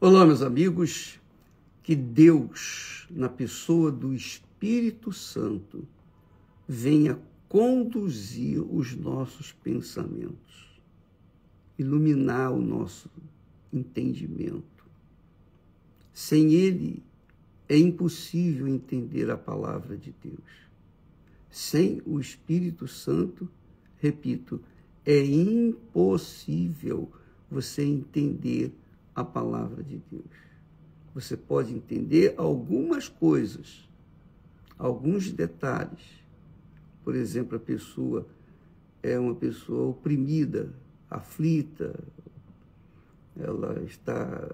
Olá, meus amigos, que Deus, na pessoa do Espírito Santo, venha conduzir os nossos pensamentos, iluminar o nosso entendimento. Sem Ele, é impossível entender a palavra de Deus. Sem o Espírito Santo, repito, é impossível você entender a palavra de Deus. Você pode entender algumas coisas, alguns detalhes. Por exemplo, a pessoa é uma pessoa oprimida, aflita, ela está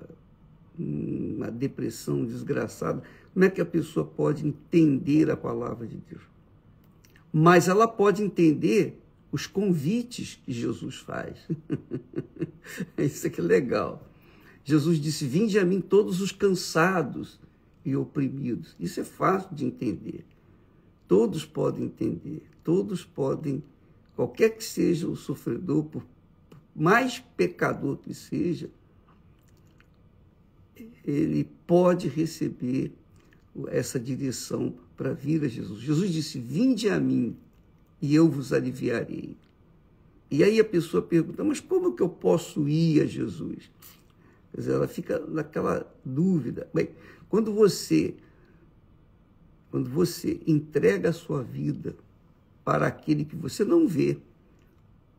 numa depressão desgraçada. Como é que a pessoa pode entender a palavra de Deus? Mas ela pode entender os convites que Jesus faz. Isso aqui é legal. Jesus disse: vinde a mim todos os cansados e oprimidos. Isso é fácil de entender. Todos podem entender. Todos podem, qualquer que seja o sofredor, por mais pecador que seja, ele pode receber essa direção para vir a Jesus. Jesus disse: vinde a mim e eu vos aliviarei. E aí a pessoa pergunta: mas como que eu posso ir a Jesus? Quer dizer, ela fica naquela dúvida. Bem, quando você entrega a sua vida para aquele que você não vê,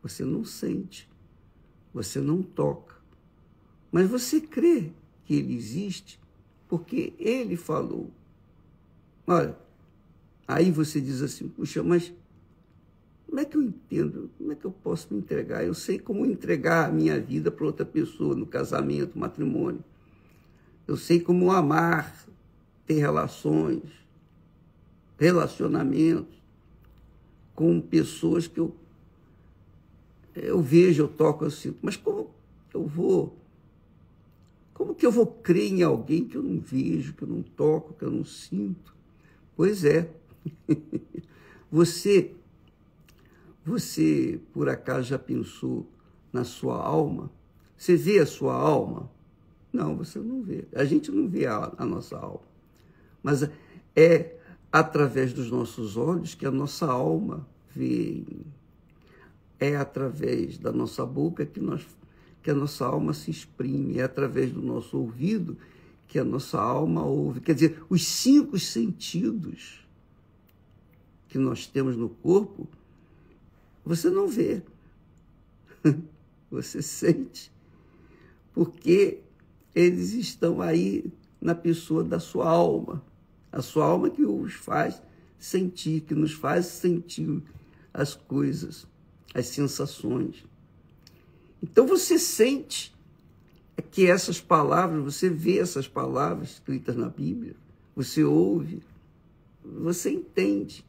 você não sente, você não toca, mas você crê que ele existe porque ele falou. Olha, aí você diz assim: puxa, mas como é que eu entendo? Como é que eu posso me entregar? Eu sei como entregar a minha vida para outra pessoa, no casamento, no matrimônio. Eu sei como amar, ter relacionamentos com pessoas que eu vejo, eu toco, eu sinto. Mas como que eu vou crer em alguém que eu não vejo, que eu não toco, que eu não sinto? Pois é. Você, por acaso, já pensou na sua alma? Você vê a sua alma? Não, você não vê. A gente não vê a nossa alma. Mas é através dos nossos olhos que a nossa alma vê. É através da nossa boca que a nossa alma se exprime. É através do nosso ouvido que a nossa alma ouve. Quer dizer, os 5 sentidos que nós temos no corpo, você não vê, você sente, porque eles estão aí na pessoa da sua alma. A sua alma que os faz sentir, que nos faz sentir as coisas, as sensações. Então você sente que essas palavras, você vê essas palavras escritas na Bíblia, você ouve, você entende.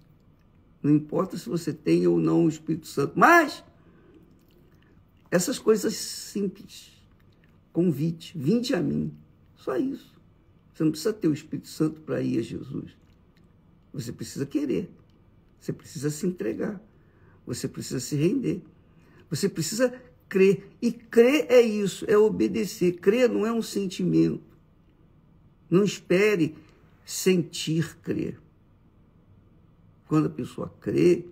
Não importa se você tem ou não o Espírito Santo. Mas essas coisas simples, convite, vinde a mim, só isso. Você não precisa ter o Espírito Santo para ir a Jesus. Você precisa querer, você precisa se entregar, você precisa se render, você precisa crer. E crer é isso, é obedecer. Crer não é um sentimento. Não espere sentir crer. Quando a pessoa crê,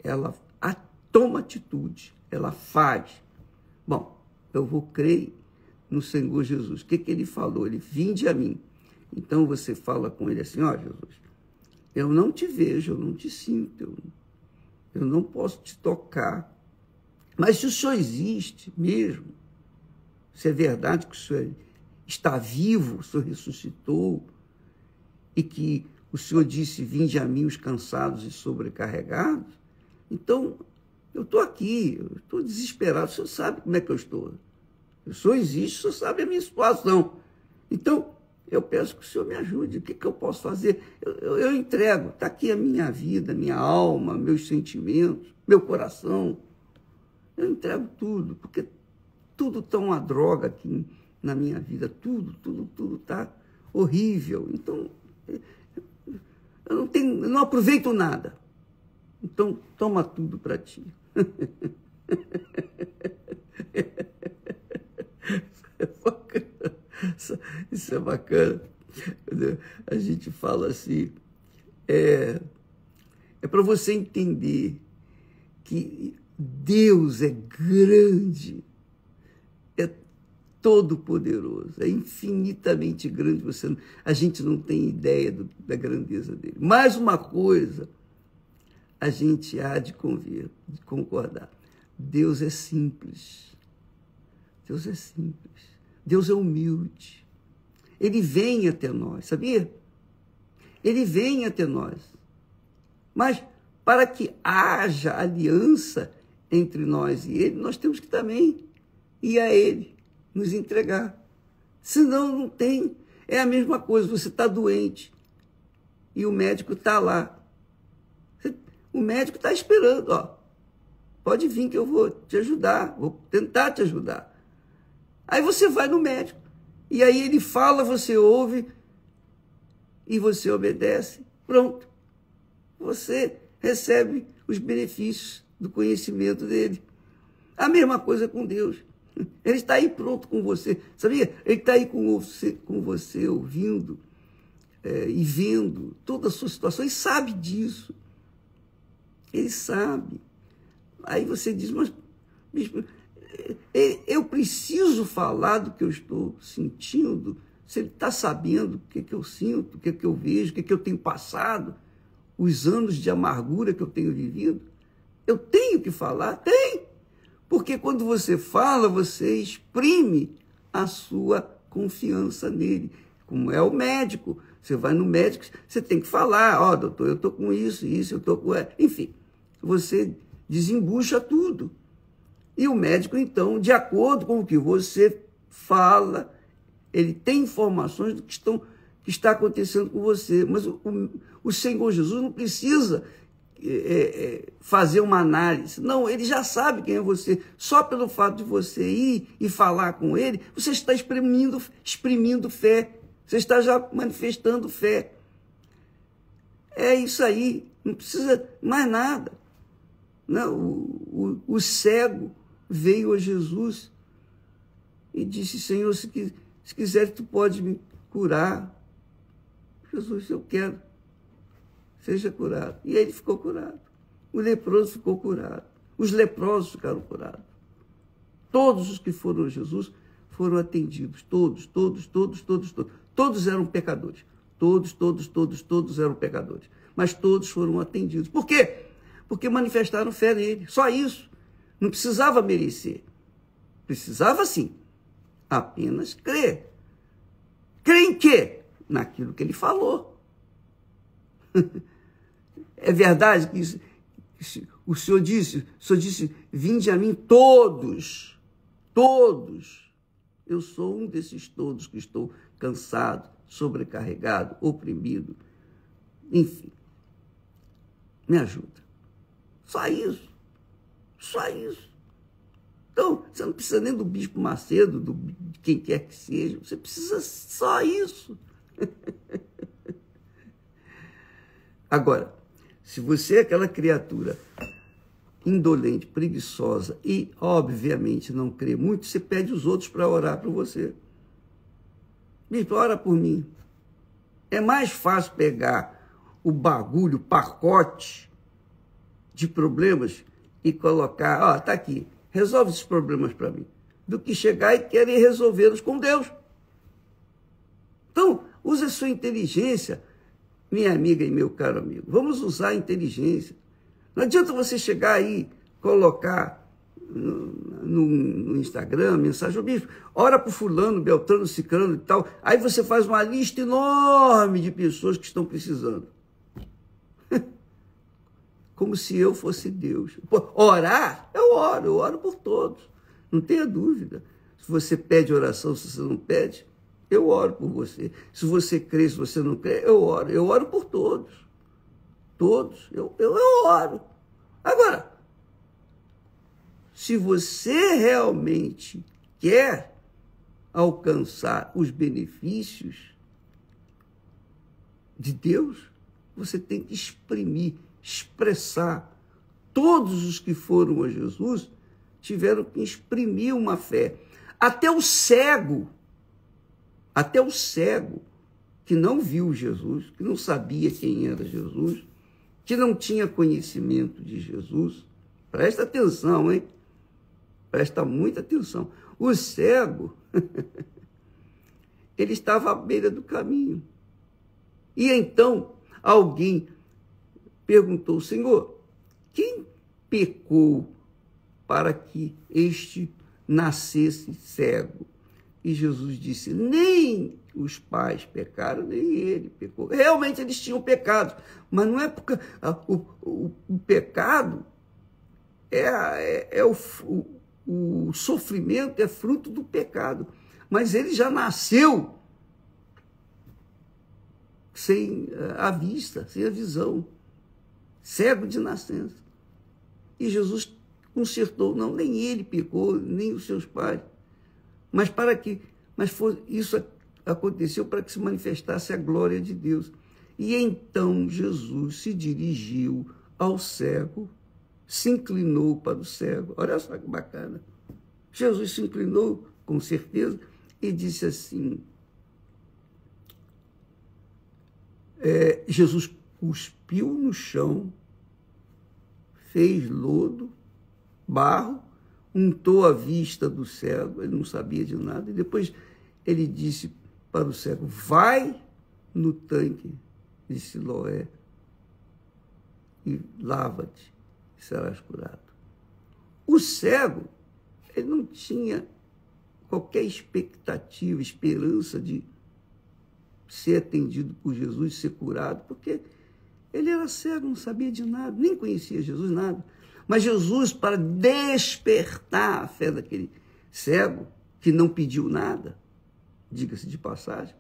ela toma atitude, ela faz. Bom, eu vou crer no Senhor Jesus. O que ele falou? Ele: vinde a mim. Então você fala com ele assim: ó, Jesus, eu não te vejo, eu não te sinto, eu não posso te tocar. Mas se o Senhor existe mesmo, se é verdade que o Senhor está vivo, o Senhor ressuscitou, e que o Senhor disse: vinde a mim os cansados e sobrecarregados, então eu estou aqui, eu estou desesperado, o Senhor sabe como é que eu estou. O Senhor existe, o Senhor sabe a minha situação. Então, eu peço que o Senhor me ajude. O que eu posso fazer? Eu entrego, está aqui a minha vida, minha alma, meus sentimentos, meu coração. Eu entrego tudo, porque tudo está uma droga aqui na minha vida, tudo está horrível. Então, eu não aproveito nada. Então, toma tudo para ti. É só Isso é bacana. A gente fala assim, é para você entender que Deus é grande, é todo-poderoso, é infinitamente grande. A gente não tem ideia da grandeza dele. Mais uma coisa, a gente há de concordar. Deus é simples. Deus é simples. Deus é humilde. Ele vem até nós, sabia? Ele vem até nós. Mas para que haja aliança entre nós e ele, nós temos que também ir a ele, nos entregar. Senão não tem. É a mesma coisa, você está doente e o médico está lá. O médico está esperando, ó. Pode vir que eu vou te ajudar, vou tentar te ajudar. Aí você vai no médico. E aí ele fala, você ouve e você obedece. Pronto. Você recebe os benefícios do conhecimento dele. A mesma coisa com Deus. Ele está aí pronto com você. Sabia? Ele está aí com você ouvindo e vendo toda a sua situação. E sabe disso. Ele sabe. Aí você diz, mas, bispo, eu preciso falar do que eu estou sentindo. Se ele está sabendo o que eu sinto, o que eu vejo, o que eu tenho passado, os anos de amargura que eu tenho vivido, eu tenho que falar? Tem! Porque quando você fala, você exprime a sua confiança nele. Como é o médico. Você vai no médico, você tem que falar, ó, doutor, eu estou com isso, eu estou com... Enfim, você desembucha tudo. E o médico, então, de acordo com o que você fala, ele tem informações do que está acontecendo com você. Mas o Senhor Jesus não precisa fazer uma análise. Não, ele já sabe quem é você. Só pelo fato de você ir e falar com ele, você está exprimindo fé. Você está já manifestando fé. É isso aí. Não precisa mais nada. Não, o cego veio a Jesus e disse, Senhor, se quiser, tu pode me curar. Jesus, eu quero. Seja curado. E ele ficou curado. O leproso ficou curado. Os leprosos ficaram curados. Todos os que foram a Jesus foram atendidos. Todos. Todos eram pecadores. Todos eram pecadores. Mas todos foram atendidos. Por quê? Porque manifestaram fé nele. Só isso. Não precisava merecer. Precisava, sim, apenas crer. Crer em quê? Naquilo que ele falou. É verdade que o Senhor disse, vinde a mim todos. Eu sou um desses todos que estou cansado, sobrecarregado, oprimido. Enfim, me ajuda. Só isso. Então, você não precisa nem do Bispo Macedo, de quem quer que seja. Você precisa só isso. Agora, se você é aquela criatura indolente, preguiçosa e, obviamente, não crê muito, você pede os outros para orar por você. Bispo, ora por mim. É mais fácil pegar o bagulho, o pacote de problemas e colocar, ó, tá aqui, resolve esses problemas para mim, do que chegar e querer resolvê-los com Deus. Então, use a sua inteligência, minha amiga e meu caro amigo. Vamos usar a inteligência. Não adianta você chegar aí, colocar no Instagram, mensagem, bispo, ora para o fulano, beltrano, ciclano e tal. Aí você faz uma lista enorme de pessoas que estão precisando. Como se eu fosse Deus. Orar, eu oro por todos. Não tenha dúvida. Se você pede oração, se você não pede, eu oro por você. Se você crê, se você não crê, eu oro. Eu oro por todos. Todos. Eu oro. Agora, se você realmente quer alcançar os benefícios de Deus, você tem que expressar. Todos os que foram a Jesus tiveram que exprimir uma fé. Até o cego Até o cego, que não viu Jesus, que não sabia quem era Jesus, que não tinha conhecimento de Jesus, presta atenção, hein? Presta muita atenção. O cego, ele estava à beira do caminho. E então alguém perguntou: Senhor, quem pecou para que este nascesse cego? E Jesus disse: nem os pais pecaram, nem ele pecou. Realmente eles tinham pecado, mas não é porque o pecado o sofrimento é fruto do pecado. Mas ele já nasceu sem a vista, sem a visão, cego de nascença. E Jesus consertou: não, nem ele pecou, nem os seus pais. Isso aconteceu para que se manifestasse a glória de Deus. E então Jesus se dirigiu ao cego, se inclinou para o cego. Olha só que bacana. Jesus se inclinou, com certeza, e disse assim, Jesus cuspiu no chão, fez lodo, barro, untou a vista do cego, ele não sabia de nada, e depois ele disse para o cego: vai no tanque de Siloé e lava-te, e serás curado. O cego, ele não tinha qualquer expectativa, esperança de ser atendido por Jesus, ser curado, porque ele era cego, não sabia de nada, nem conhecia Jesus, nada. Mas Jesus, para despertar a fé daquele cego, que não pediu nada, diga-se de passagem,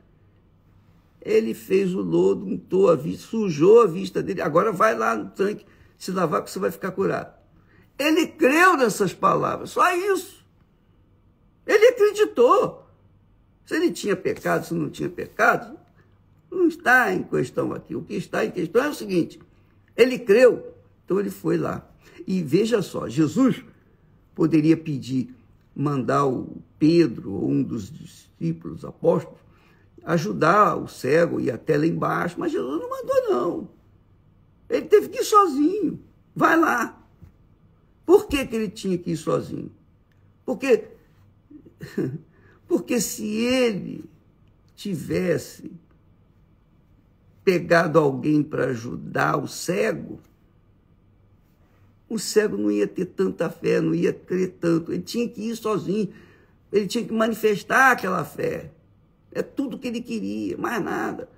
ele fez o lodo, untou a vista, sujou a vista dele. Agora vai lá no tanque se lavar que você vai ficar curado. Ele creu nessas palavras, só isso. Ele acreditou. Se ele tinha pecado, se não tinha pecado, não está em questão aqui. O que está em questão é o seguinte: ele creu, então ele foi lá. E veja só, Jesus poderia mandar o Pedro, ou um dos discípulos, apóstolos, ajudar o cego, ir até lá embaixo, mas Jesus não mandou, não. Ele teve que ir sozinho. Vai lá. Por que ele tinha que ir sozinho? Porque se ele tivesse pegado alguém para ajudar o cego não ia ter tanta fé, não ia crer tanto. Ele tinha que ir sozinho. Ele tinha que manifestar aquela fé. É tudo que ele queria, mais nada.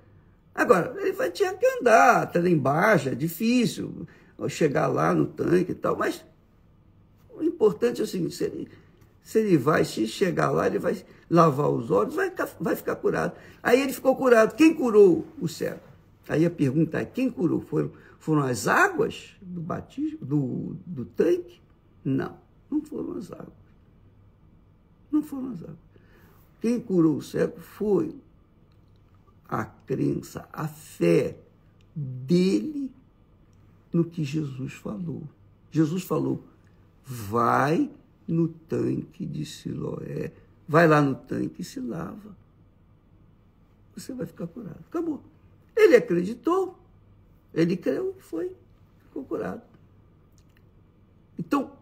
Agora, ele tinha que andar até lá embaixo, é difícil chegar lá no tanque e tal, mas o importante é o seguinte: se chegar lá, ele vai lavar os olhos, vai ficar curado. Aí ele ficou curado. Quem curou o cego? Aí a pergunta é: quem curou? Foram as águas do batismo, do tanque? Não, não foram as águas. Não foram as águas. Quem curou o cego foi a crença, a fé dele no que Jesus falou. Jesus falou: vai no tanque de Siloé, vai lá no tanque e se lava. Você vai ficar curado. Acabou. Ele acreditou, ele creu e ficou curado. Então,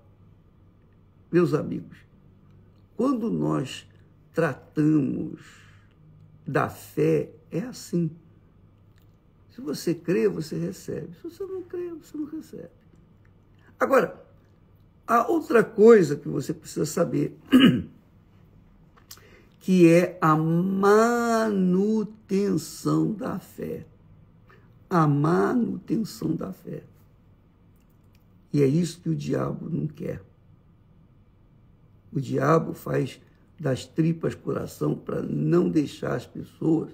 meus amigos, quando nós tratamos da fé, é assim. Se você crê, você recebe. Se você não crê, você não recebe. Agora, a outra coisa que você precisa saber, que é a manutenção da fé. A manutenção da fé. E é isso que o diabo não quer. O diabo faz das tripas coração para não deixar as pessoas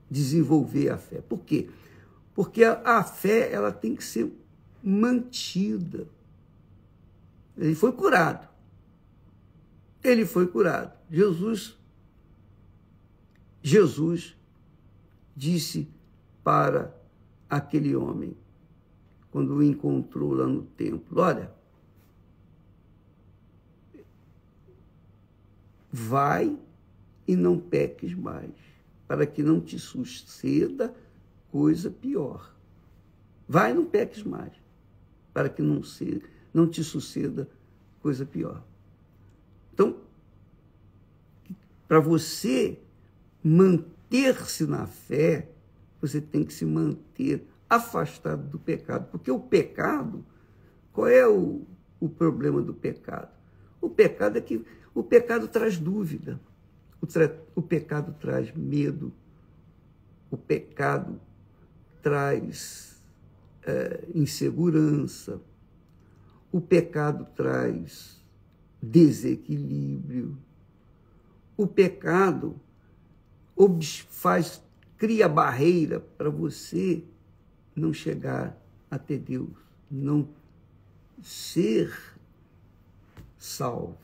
desenvolver a fé. Por quê? Porque a fé ela tem que ser mantida. Ele foi curado. Ele foi curado. Jesus disse para aquele homem, quando o encontrou lá no templo: olha, vai e não peques mais, para que não te suceda coisa pior. Vai e não peques mais, para que não te suceda coisa pior. Então, para você manter-se na fé, você tem que se manter afastado do pecado. Porque o pecado, qual é o problema do pecado? O pecado é que o pecado traz dúvida, o pecado traz medo, o pecado traz insegurança, o pecado traz desequilíbrio, o pecado cria barreira para você não chegar até Deus, não ser salvo.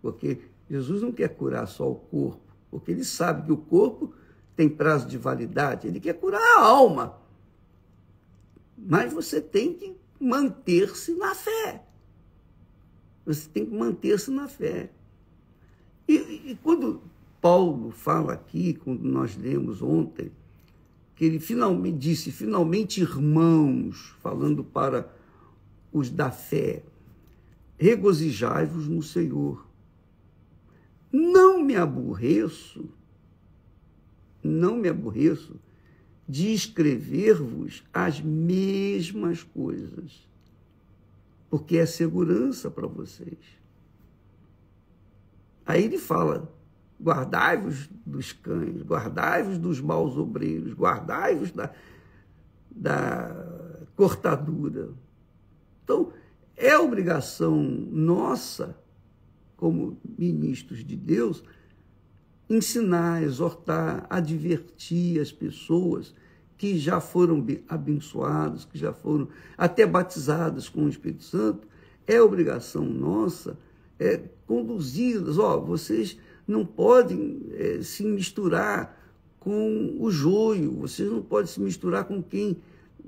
Porque Jesus não quer curar só o corpo, porque ele sabe que o corpo tem prazo de validade, ele quer curar a alma. Mas você tem que manter-se na fé. Você tem que manter-se na fé. E quando Paulo fala aqui, quando nós lemos ontem, que ele finalmente disse, finalmente, irmãos, falando para os da fé, regozijai-vos no Senhor. Não me aborreço de escrever-vos as mesmas coisas, porque é segurança para vocês. Aí ele fala, guardai-vos dos cães, guardai-vos dos maus obreiros, guardai-vos da cortadura. Então, é obrigação nossa, como ministros de Deus, ensinar, exortar, advertir as pessoas que já foram abençoadas, que já foram até batizadas com o Espírito Santo. É obrigação nossa conduzi-las. Vocês não podem se misturar com o joio, vocês não podem se misturar com quem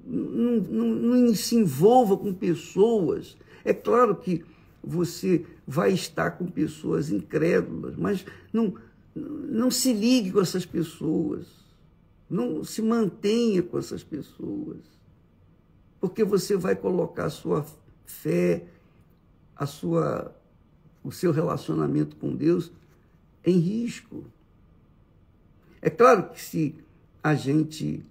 não se envolva com pessoas. É claro que você vai estar com pessoas incrédulas, mas não se ligue com essas pessoas, não se mantenha com essas pessoas, porque você vai colocar a sua fé, o seu relacionamento com Deus em risco. É claro que se a gente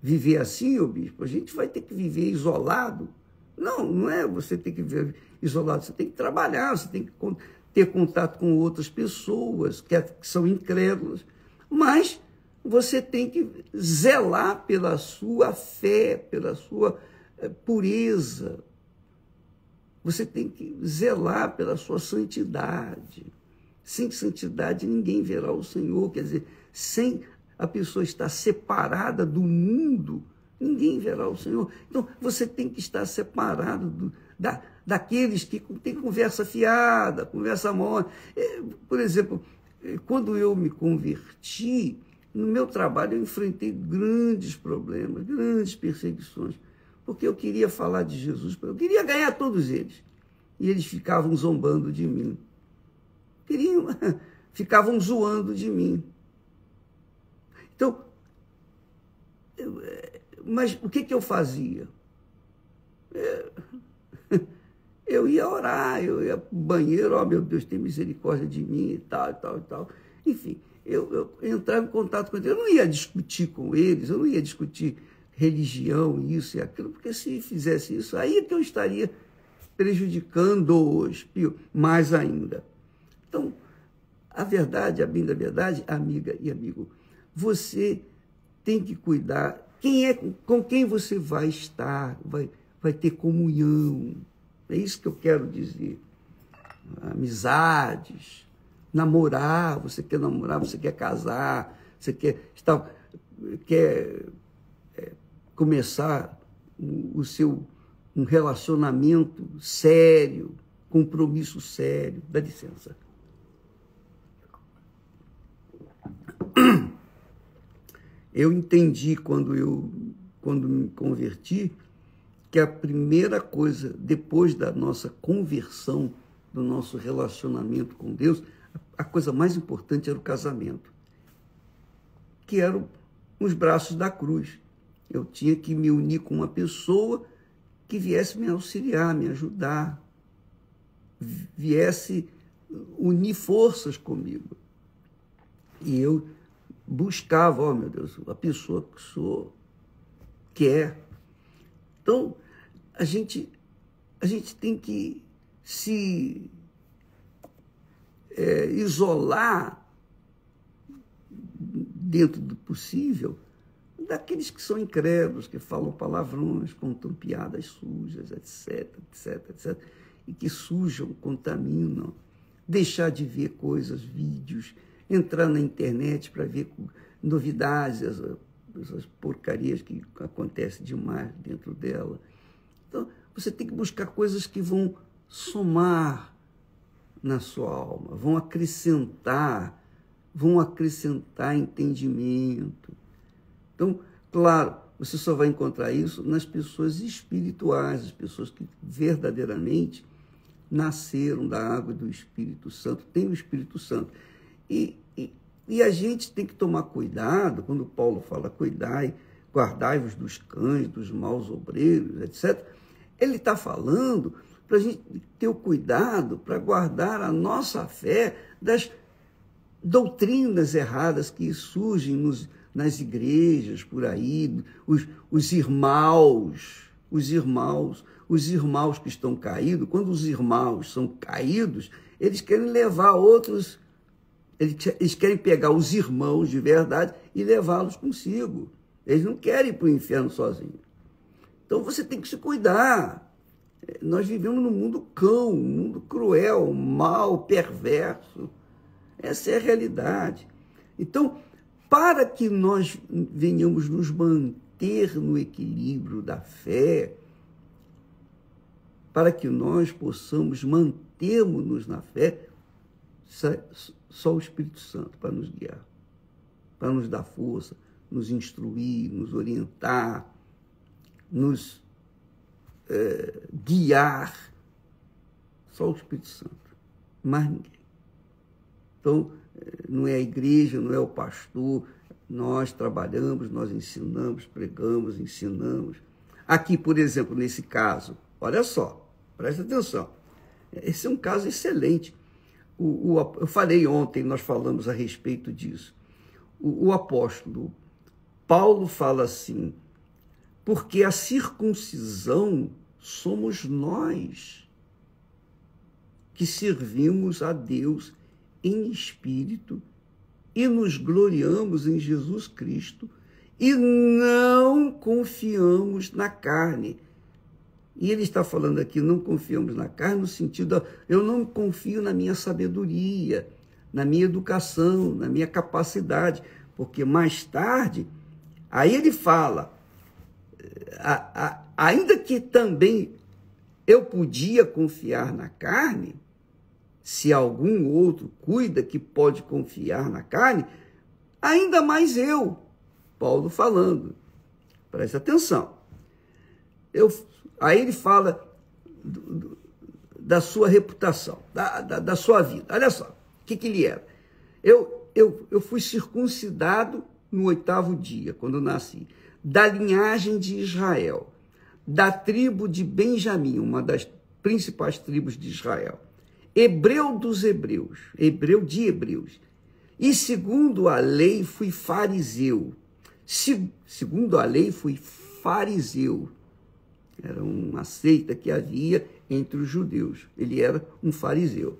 viver assim, ô bispo, a gente vai ter que viver isolado. Não é você ter que viver isolado, você tem que trabalhar, você tem que ter contato com outras pessoas que são incrédulas, mas você tem que zelar pela sua fé, pela sua pureza. Você tem que zelar pela sua santidade. Sem santidade ninguém verá o Senhor. Quer dizer, sem a pessoa estar separada do mundo, ninguém verá o Senhor. Então, você tem que estar separado daqueles que têm conversa fiada, conversa mole. Por exemplo, quando eu me converti, no meu trabalho eu enfrentei grandes problemas, grandes perseguições, porque eu queria falar de Jesus, eu queria ganhar todos eles. E eles ficavam zombando de mim. Ficavam zoando de mim. Então, mas o que eu fazia? Eu ia orar, eu ia para o banheiro, meu Deus, tem misericórdia de mim e tal, e tal, e tal. Enfim, eu entrava em contato com eles. Eu não ia discutir com eles, eu não ia discutir religião, isso e aquilo, porque se fizesse isso, aí é que eu estaria prejudicando-os mais ainda. Então, a verdade, a bem da verdade, amiga e amigo, você tem que cuidar com quem você vai estar, vai ter comunhão. É isso que eu quero dizer. Amizades, namorar, você quer namorar, você quer casar, você quer começar um relacionamento sério, compromisso sério. Dá licença. Eu entendi quando me converti que a primeira coisa, depois da nossa conversão, do nosso relacionamento com Deus, a coisa mais importante era o casamento, que eram os braços da cruz. Eu tinha que me unir com uma pessoa que viesse me auxiliar, me ajudar, viesse unir forças comigo. E eu buscava, oh meu Deus, a pessoa que sou, que é. Então, a gente tem que se isolar dentro do possível daqueles que são incrédulos, que falam palavrões, contam piadas sujas, etc, etc, etc, e que sujam, contaminam. Deixar de ver coisas, vídeos, entrar na internet para ver novidades, essas porcarias que acontecem demais dentro dela. Então, você tem que buscar coisas que vão somar na sua alma, vão acrescentar entendimento. Então, claro, você só vai encontrar isso nas pessoas espirituais, as pessoas que verdadeiramente nasceram da água do Espírito Santo, têm o Espírito Santo. E a gente tem que tomar cuidado, quando Paulo fala cuidai, guardai-vos dos cães, dos maus obreiros, etc. Ele está falando para a gente ter o cuidado para guardar a nossa fé das doutrinas erradas que surgem nas igrejas por aí, os irmãos que estão caídos. Quando os irmãos são caídos, eles querem levar outros, eles querem pegar os irmãos de verdade e levá-los consigo. Eles não querem ir para o inferno sozinhos. Então você tem que se cuidar. Nós vivemos num mundo cão, um mundo cruel, mau, perverso. Essa é a realidade. Então, para que nós venhamos nos manter no equilíbrio da fé, para que nós possamos mantermos-nos na fé, só o Espírito Santo para nos guiar, para nos dar força, nos instruir, nos orientar, nos guiar. Só o Espírito Santo, mais ninguém. Então, não é a igreja, não é o pastor, nós trabalhamos, nós ensinamos, pregamos, ensinamos. Aqui, por exemplo, nesse caso, olha só, presta atenção, esse é um caso excelente. Eu falei ontem, nós falamos a respeito disso. O apóstolo Paulo fala assim, porque a circuncisão somos nós que servimos a Deus em espírito e nos gloriamos em Jesus Cristo e não confiamos na carne. E ele está falando aqui, não confiamos na carne, no sentido, eu não confio na minha sabedoria, na minha educação, na minha capacidade, porque mais tarde, aí ele fala, ainda que também eu podia confiar na carne, se algum outro cuida que pode confiar na carne, ainda mais eu, Paulo falando, presta atenção. Aí ele fala da sua reputação, da sua vida. Olha só, o que ele era. Eu fui circuncidado no 8º dia, quando nasci, da linhagem de Israel, da tribo de Benjamim, uma das principais tribos de Israel, hebreu dos hebreus, hebreu de hebreus, e segundo a lei fui fariseu. Segundo a lei fui fariseu. Era uma seita que havia entre os judeus. Ele era um fariseu.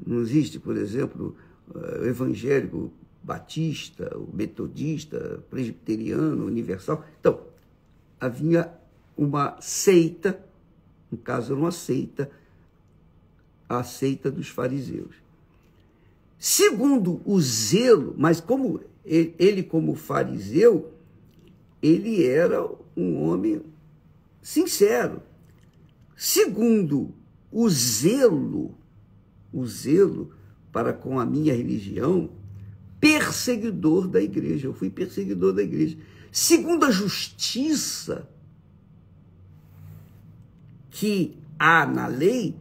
Não existe, por exemplo, o evangélico batista, o metodista, presbiteriano, universal. Então, havia uma seita, no caso era uma seita, a seita dos fariseus. Segundo o zelo, mas como ele como fariseu, ele era um homem sincero. Segundo o zelo para com a minha religião, perseguidor da igreja. Eu fui perseguidor da igreja. Segundo a justiça que há na lei,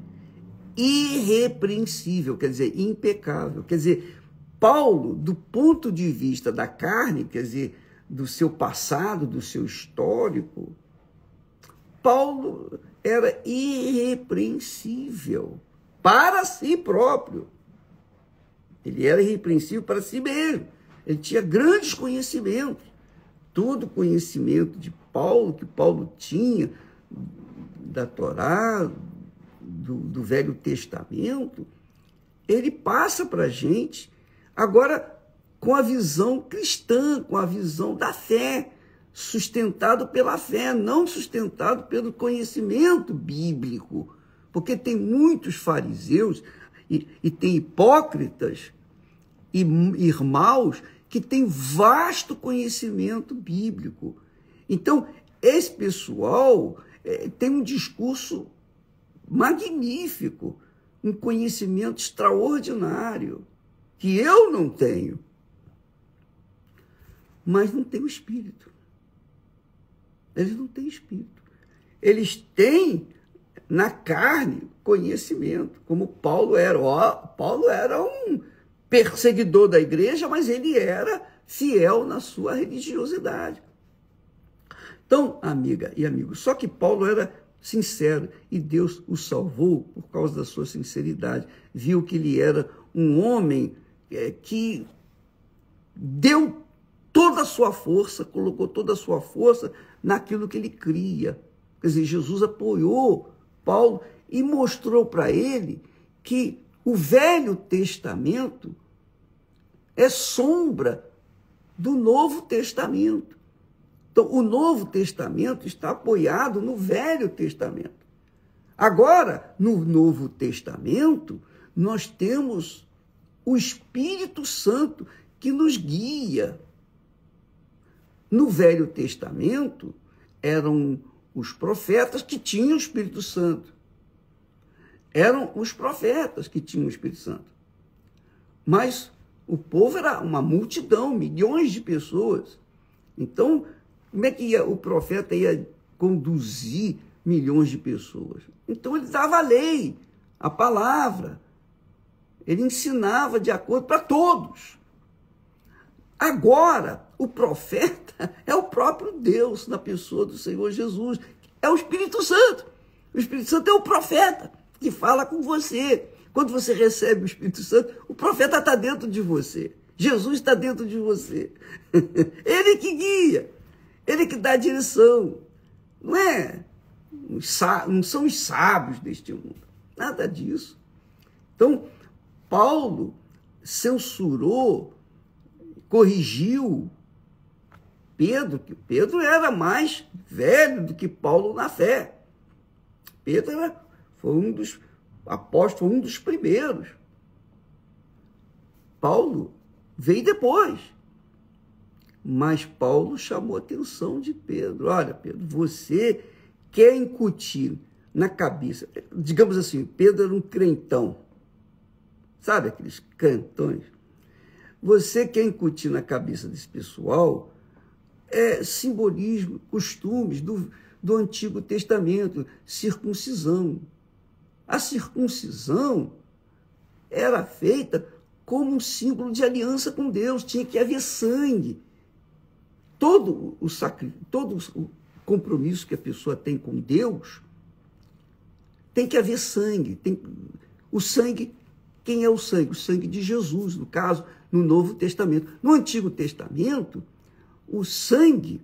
irrepreensível, quer dizer, impecável. Quer dizer, Paulo, do ponto de vista da carne, quer dizer, do seu passado, do seu histórico, Paulo era irrepreensível para si próprio. Ele era irrepreensível para si mesmo. Ele tinha grandes conhecimentos. Todo o conhecimento de Paulo, que Paulo tinha, da Torá, do Velho Testamento, ele passa para a gente, agora com a visão cristã, com a visão da fé, sustentado pela fé, não sustentado pelo conhecimento bíblico. Porque tem muitos fariseus e tem hipócritas e irmãos que têm vasto conhecimento bíblico. Então, esse pessoal tem um discurso magnífico, um conhecimento extraordinário, que eu não tenho, mas não tem o Espírito. Eles não têm Espírito. Eles têm na carne conhecimento, como Paulo era. Paulo era um perseguidor da igreja, mas ele era fiel na sua religiosidade. Então, amiga e amigo, só que Paulo era sincero e Deus o salvou por causa da sua sinceridade. Viu que ele era um homem que deu toda a sua força, colocou toda a sua força naquilo que ele cria. Quer dizer, Jesus apoiou Paulo e mostrou para ele que o Velho Testamento é sombra do Novo Testamento. Então, o Novo Testamento está apoiado no Velho Testamento. Agora, no Novo Testamento, nós temos o Espírito Santo que nos guia. No Velho Testamento, eram os profetas que tinham o Espírito Santo. Eram os profetas que tinham o Espírito Santo. Mas o povo era uma multidão, milhões de pessoas. Então, como é que o profeta ia conduzir milhões de pessoas? Então, ele dava a lei, a palavra. Ele ensinava de acordo para todos. Agora, o profeta é o próprio Deus na pessoa do Senhor Jesus. É o Espírito Santo. O Espírito Santo é o profeta que fala com você. Quando você recebe o Espírito Santo, o profeta está dentro de você. Jesus está dentro de você. Ele que guia. Ele que dá a direção. Não são os sábios deste mundo. Nada disso. Então, Paulo censurou, corrigiu Pedro, que Pedro era mais velho do que Paulo na fé. Pedro foi um dos apóstolos, foi um dos primeiros. Paulo veio depois. Mas Paulo chamou a atenção de Pedro. Olha, Pedro, você quer incutir na cabeça, digamos assim, Pedro era um crentão. Sabe aqueles crentões? Você quer incutir na cabeça desse pessoal simbolismo, costumes do Antigo Testamento, circuncisão. A circuncisão era feita como um símbolo de aliança com Deus, tinha que haver sangue. Todo o compromisso que a pessoa tem com Deus, tem que haver sangue. O sangue, quem é o sangue? O sangue de Jesus, no caso, no Novo Testamento. No Antigo Testamento, o sangue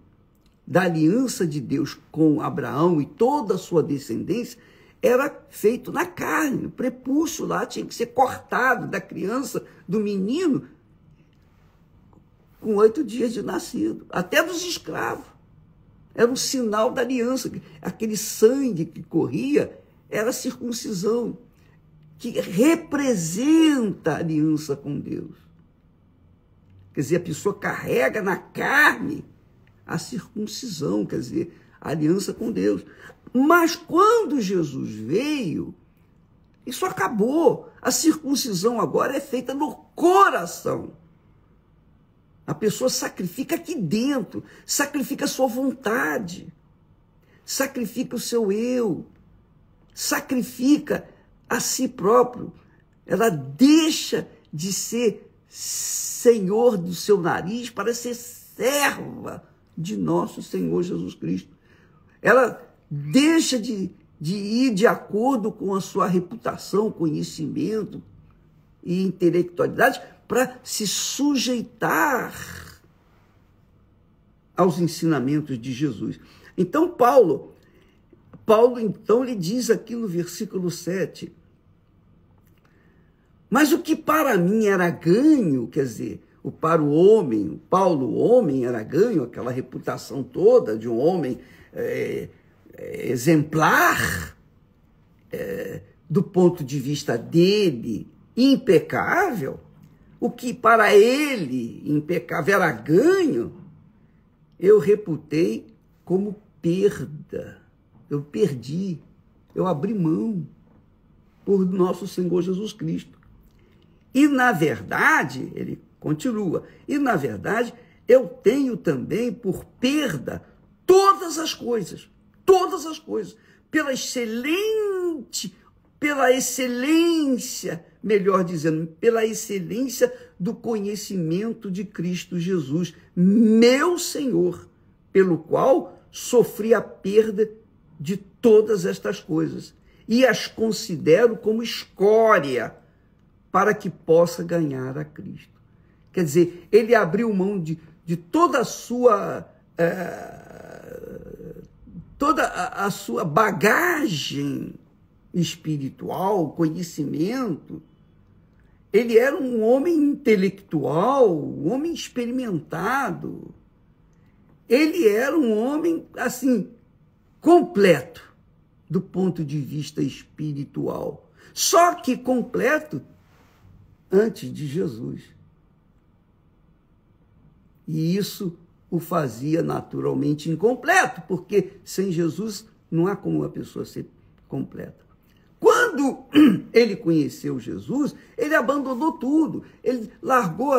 da aliança de Deus com Abraão e toda a sua descendência era feito na carne, o prepúcio lá tinha que ser cortado da criança, do menino, com 8 dias de nascido, até dos escravos. Era um sinal da aliança, aquele sangue que corria era a circuncisão, que representa a aliança com Deus. Quer dizer, a pessoa carrega na carne a circuncisão, quer dizer, a aliança com Deus. Mas quando Jesus veio, isso acabou. A circuncisão agora é feita no coração. A pessoa sacrifica aqui dentro, sacrifica a sua vontade, sacrifica o seu eu, sacrifica a si próprio, ela deixa de ser senhor do seu nariz para ser serva de nosso Senhor Jesus Cristo. Ela deixa de ir de acordo com a sua reputação, conhecimento e intelectualidade para se sujeitar aos ensinamentos de Jesus. Então, Paulo então lhe diz aqui no versículo 7, mas o que para mim era ganho, quer dizer, para o homem, Paulo, o homem, era ganho, aquela reputação toda de um homem exemplar, do ponto de vista dele, impecável, o que para ele, impecável, era ganho, eu reputei como perda. Eu perdi, eu abri mão por nosso Senhor Jesus Cristo. E, na verdade, ele continua, e, na verdade, eu tenho também por perda todas as coisas, pela excelência, melhor dizendo, pela excelência do conhecimento de Cristo Jesus, meu Senhor, pelo qual sofri a perda de todas estas coisas e as considero como escória para que possa ganhar a Cristo. Quer dizer, ele abriu mão de toda a sua bagagem espiritual, conhecimento. Ele era um homem intelectual, um homem experimentado. Ele era um homem, assim, completo do ponto de vista espiritual. Só que completo antes de Jesus. E isso o fazia naturalmente incompleto, porque sem Jesus não há como uma pessoa ser completa. Quando ele conheceu Jesus, ele abandonou tudo. Ele largou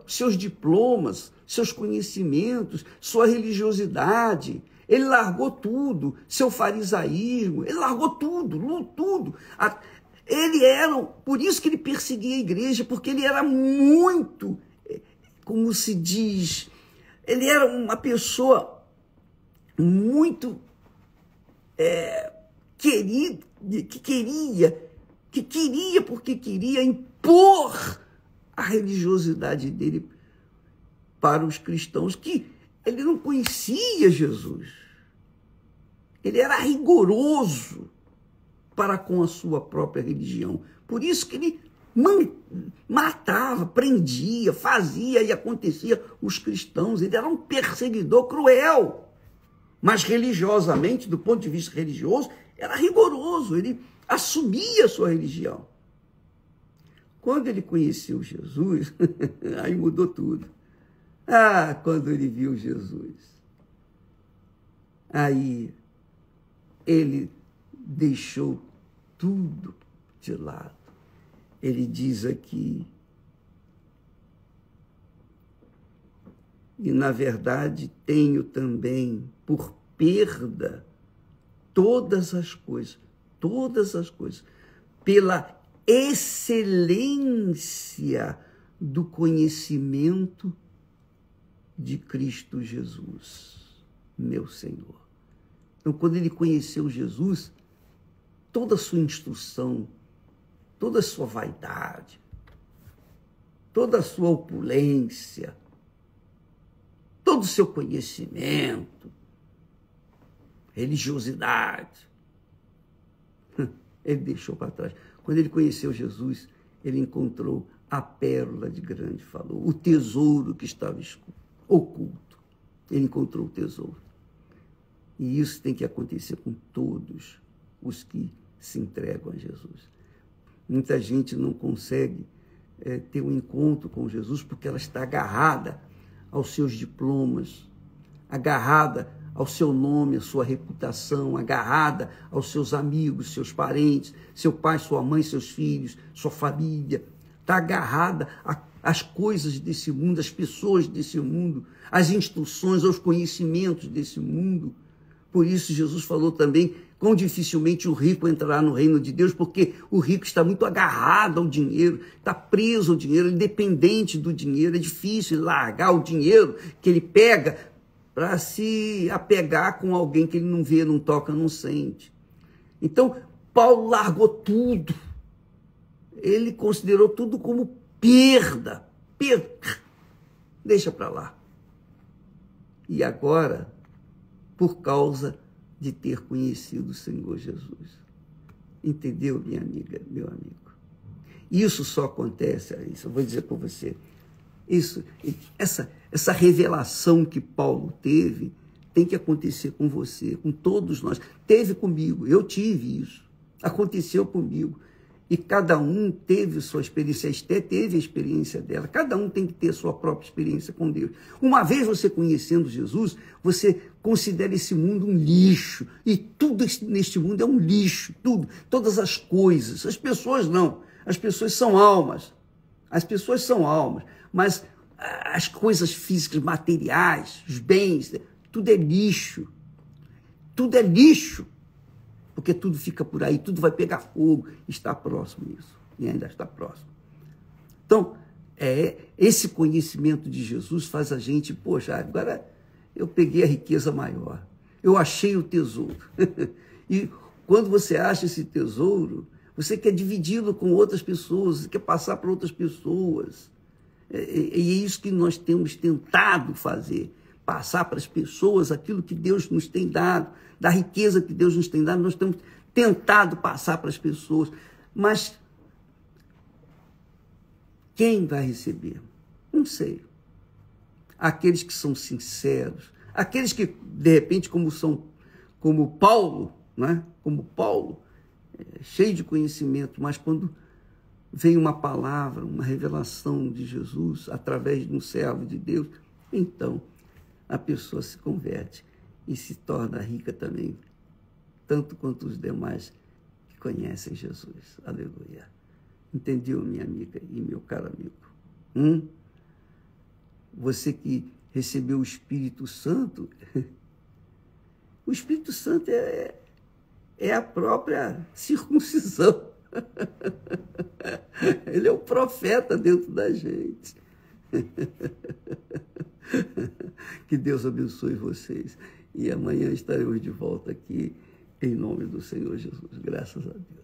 seus diplomas, seus conhecimentos, sua religiosidade. Ele largou tudo, seu farisaísmo, ele largou tudo. Ele era, por isso que ele perseguia a igreja, porque ele era muito, como se diz, ele era uma pessoa muito que queria impor a religiosidade dele para os cristãos, que ele não conhecia Jesus. Ele era rigoroso para com a sua própria religião. Por isso que ele matava, prendia, fazia e acontecia os cristãos. Ele era um perseguidor cruel. Mas religiosamente, do ponto de vista religioso, era rigoroso. Ele assumia a sua religião. Quando ele conheceu Jesus, aí mudou tudo. Quando ele viu Jesus, aí ele deixou tudo de lado. Ele diz aqui, e na verdade tenho também por perda todas as coisas, pela excelência do conhecimento de Cristo Jesus, meu Senhor. Então, quando ele conheceu Jesus, toda a sua instrução, toda a sua vaidade, toda a sua opulência, todo o seu conhecimento, religiosidade, ele deixou para trás. Quando ele conheceu Jesus, ele encontrou a pérola de grande valor, o tesouro que estava oculto. Ele encontrou o tesouro. E isso tem que acontecer com todos os que se entregam a Jesus. Muita gente não consegue ter um encontro com Jesus porque ela está agarrada aos seus diplomas, agarrada ao seu nome, à sua reputação, agarrada aos seus amigos, seus parentes, seu pai, sua mãe, seus filhos, sua família. Está agarrada às coisas desse mundo, às pessoas desse mundo, às instruções, aos conhecimentos desse mundo, Por isso Jesus falou também quão dificilmente o rico entrará no reino de Deus, porque o rico está muito agarrado ao dinheiro, está preso ao dinheiro, dependente do dinheiro. É difícil largar o dinheiro que ele pega para se apegar com alguém que ele não vê, não toca, não sente. Então, Paulo largou tudo. Ele considerou tudo como perda. Deixa para lá. E agora, por causa de ter conhecido o Senhor Jesus. Entendeu, minha amiga, meu amigo? Isso só acontece, eu vou dizer para você, essa revelação que Paulo teve tem que acontecer com você, com todos nós. Teve comigo, eu tive isso, aconteceu comigo. E cada um teve sua experiência, a Esté teve a experiência dela, cada um tem que ter a sua própria experiência com Deus. Uma vez você conhecendo Jesus, você considera esse mundo um lixo, e tudo neste mundo é um lixo, tudo, todas as coisas. As pessoas não, as pessoas são almas, mas as coisas físicas, materiais, os bens, tudo é lixo, porque tudo fica por aí, tudo vai pegar fogo, está próximo isso, e ainda está próximo. Então, esse conhecimento de Jesus faz a gente, poxa, agora eu peguei a riqueza maior, eu achei o tesouro. E quando você acha esse tesouro, você quer dividi-lo com outras pessoas, você quer passar para outras pessoas. E é isso que nós temos tentado fazer, passar para as pessoas aquilo que Deus nos tem dado, da riqueza que Deus nos tem dado, nós temos tentado passar para as pessoas, mas quem vai receber? Não sei. Aqueles que são sinceros, aqueles que, de repente, como Paulo, né? Como Paulo, cheio de conhecimento, mas quando vem uma palavra, uma revelação de Jesus, através de um servo de Deus, então a pessoa se converte e se torna rica também, tanto quanto os demais que conhecem Jesus. Aleluia. Entendeu, minha amiga e meu caro amigo? Você que recebeu o Espírito Santo, o Espírito Santo é a própria circuncisão. Ele é o profeta dentro da gente. Que Deus abençoe vocês. E amanhã estaremos de volta aqui, em nome do Senhor Jesus. Graças a Deus.